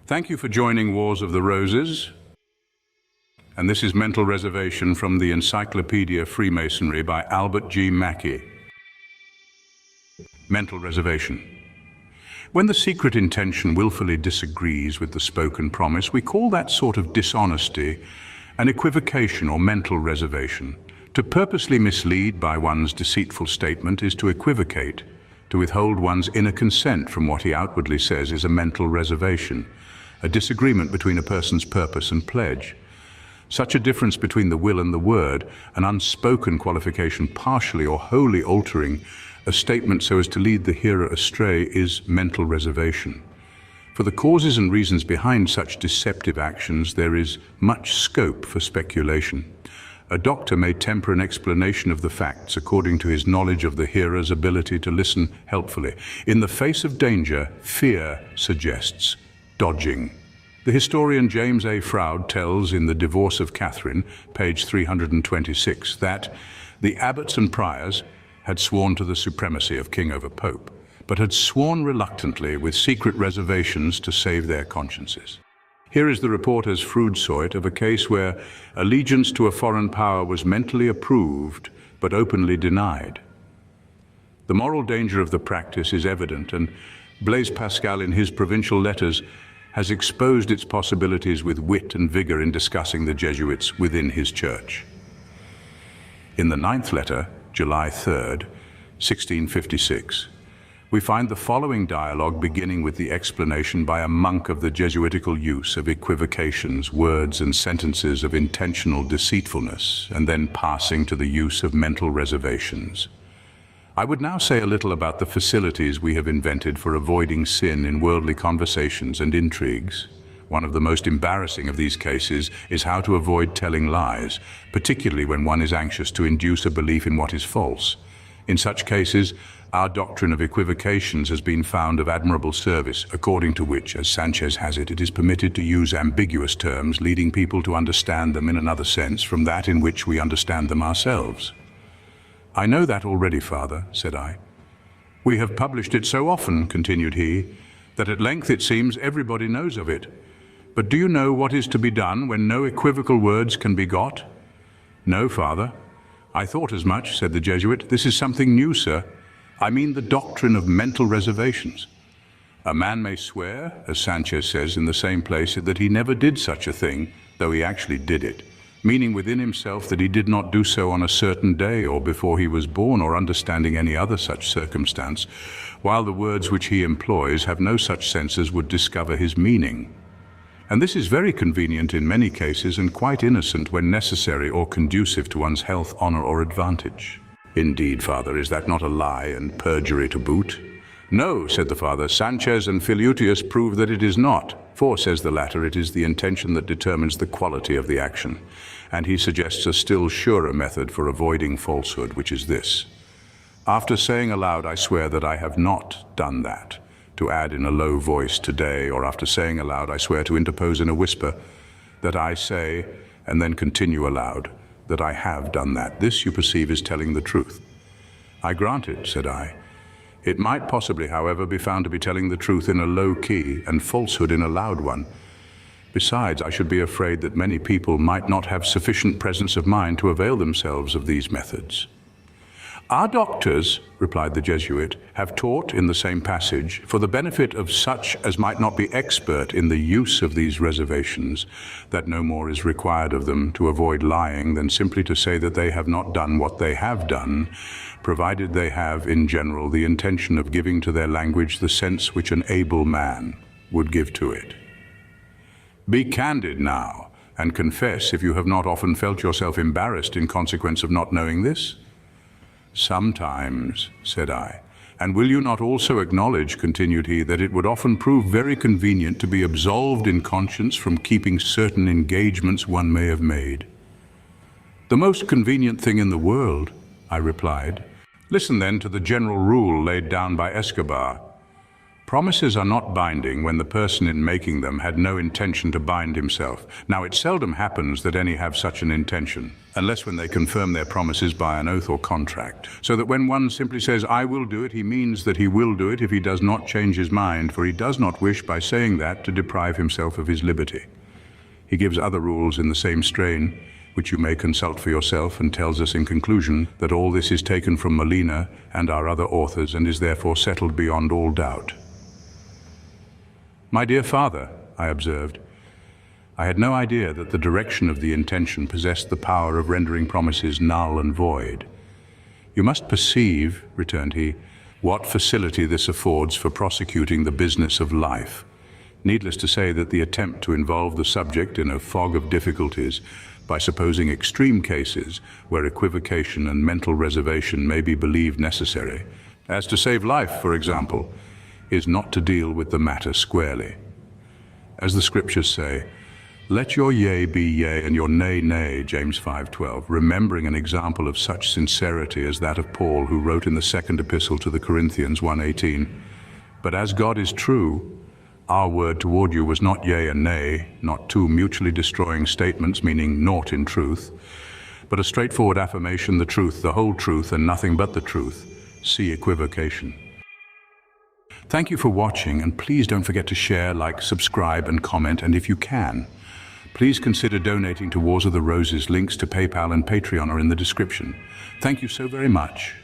Thank you for joining Wars of the Roses. And this is Mental Reservation from the Encyclopedia of Freemasonry by Albert G. Mackey. Mental reservation. When the secret intention willfully disagrees with the spoken promise, we call that sort of dishonesty an equivocation or mental reservation. To purposely mislead by one's deceitful statement is to equivocate. To withhold one's inner consent from what he outwardly says is a mental reservation, a disagreement between a person's purpose and pledge. Such a difference between the will and the word, an unspoken qualification partially or wholly altering a statement so as to lead the hearer astray, is mental reservation. For the causes and reasons behind such deceptive actions, there is much scope for speculation. A doctor may temper an explanation of the facts according to his knowledge of the hearer's ability to listen helpfully. In the face of danger, fear suggests dodging. The historian James A. Froude tells in The Divorce of Catherine, page 326, that the abbots and priors had sworn to the supremacy of king over pope, but had sworn reluctantly with secret reservations to save their consciences. Here is the report as Froude saw it of a case where allegiance to a foreign power was mentally approved but openly denied. The moral danger of the practice is evident, and Blaise Pascal in his Provincial Letters has exposed its possibilities with wit and vigor in discussing the Jesuits within his church. In the 9th letter, July 3rd, 1656, we find the following dialogue beginning with the explanation by a monk of the Jesuitical use of equivocations, words and sentences of intentional deceitfulness, and then passing to the use of mental reservations. I would now say a little about the facilities we have invented for avoiding sin in worldly conversations and intrigues. One of the most embarrassing of these cases is how to avoid telling lies, particularly when one is anxious to induce a belief in what is false. In such cases, our doctrine of equivocations has been found of admirable service, according to which, as Sanchez has it, it is permitted to use ambiguous terms, leading people to understand them in another sense from that in which we understand them ourselves. "I know that already, Father," said I. "We have published it so often," continued he, "that at length it seems everybody knows of it. But do you know what is to be done when no equivocal words can be got?" "No, Father." "I thought as much," said the Jesuit. "This is something new, sir. I mean the doctrine of mental reservations. A man may swear, as Sanchez says in the same place, that he never did such a thing, though he actually did it, meaning within himself that he did not do so on a certain day or before he was born, or understanding any other such circumstance, while the words which he employs have no such sense as would discover his meaning. And this is very convenient in many cases and quite innocent when necessary or conducive to one's health, honor, or advantage." "Indeed, Father, is that not a lie and perjury to boot?" "No," said the Father, "Sanchez and Philutius prove that it is not. For, says the latter, it is the intention that determines the quality of the action. And he suggests a still surer method for avoiding falsehood, which is this: after saying aloud, 'I swear that I have not done that,' to add in a low voice, 'today,' or after saying aloud, 'I swear,' to interpose in a whisper, 'that I say,' and then continue aloud, 'that I have done that.' This, you perceive, is telling the truth." "I grant it," said I. "It might possibly, however, be found to be telling the truth in a low key and falsehood in a loud one. Besides, I should be afraid that many people might not have sufficient presence of mind to avail themselves of these methods." "Our doctors," replied the Jesuit, "have taught in the same passage, for the benefit of such as might not be expert in the use of these reservations, that no more is required of them to avoid lying than simply to say that they have not done what they have done, provided they have, in general, the intention of giving to their language the sense which an able man would give to it. Be candid now, and confess if you have not often felt yourself embarrassed in consequence of not knowing this." "Sometimes," said I. "And will you not also acknowledge," continued he, "that it would often prove very convenient to be absolved in conscience from keeping certain engagements one may have made?" "The most convenient thing in the world," I replied. "Listen then to the general rule laid down by Escobar. Promises are not binding when the person in making them had no intention to bind himself. Now, it seldom happens that any have such an intention, unless when they confirm their promises by an oath or contract. So that when one simply says, "I will do it," he means that he will do it if he does not change his mind, for he does not wish by saying that to deprive himself of his liberty. He gives other rules in the same strain, which you may consult for yourself, and tells us in conclusion that all this is taken from Molina and our other authors and is therefore settled beyond all doubt. "My dear father," I observed, "I had no idea that the direction of the intention possessed the power of rendering promises null and void." "You must perceive," returned he, "what facility this affords for prosecuting the business of life. Needless to say that the attempt to involve the subject in a fog of difficulties by supposing extreme cases where equivocation and mental reservation may be believed necessary, as to save life, for example, is not to deal with the matter squarely. As the scriptures say, "Let your yea be yea and your nay nay," James 5:12, remembering an example of such sincerity as that of Paul, who wrote in the second epistle to the Corinthians 1:18, "But as God is true, our word toward you was not yea and nay, not two mutually destroying statements meaning naught in truth, but a straightforward affirmation, the truth, the whole truth, and nothing but the truth. See equivocation." Thank you for watching, and please don't forget to share, like, subscribe, and comment, and if you can, please consider donating to Wars of the Roses. Links to PayPal and Patreon are in the description. Thank you so very much.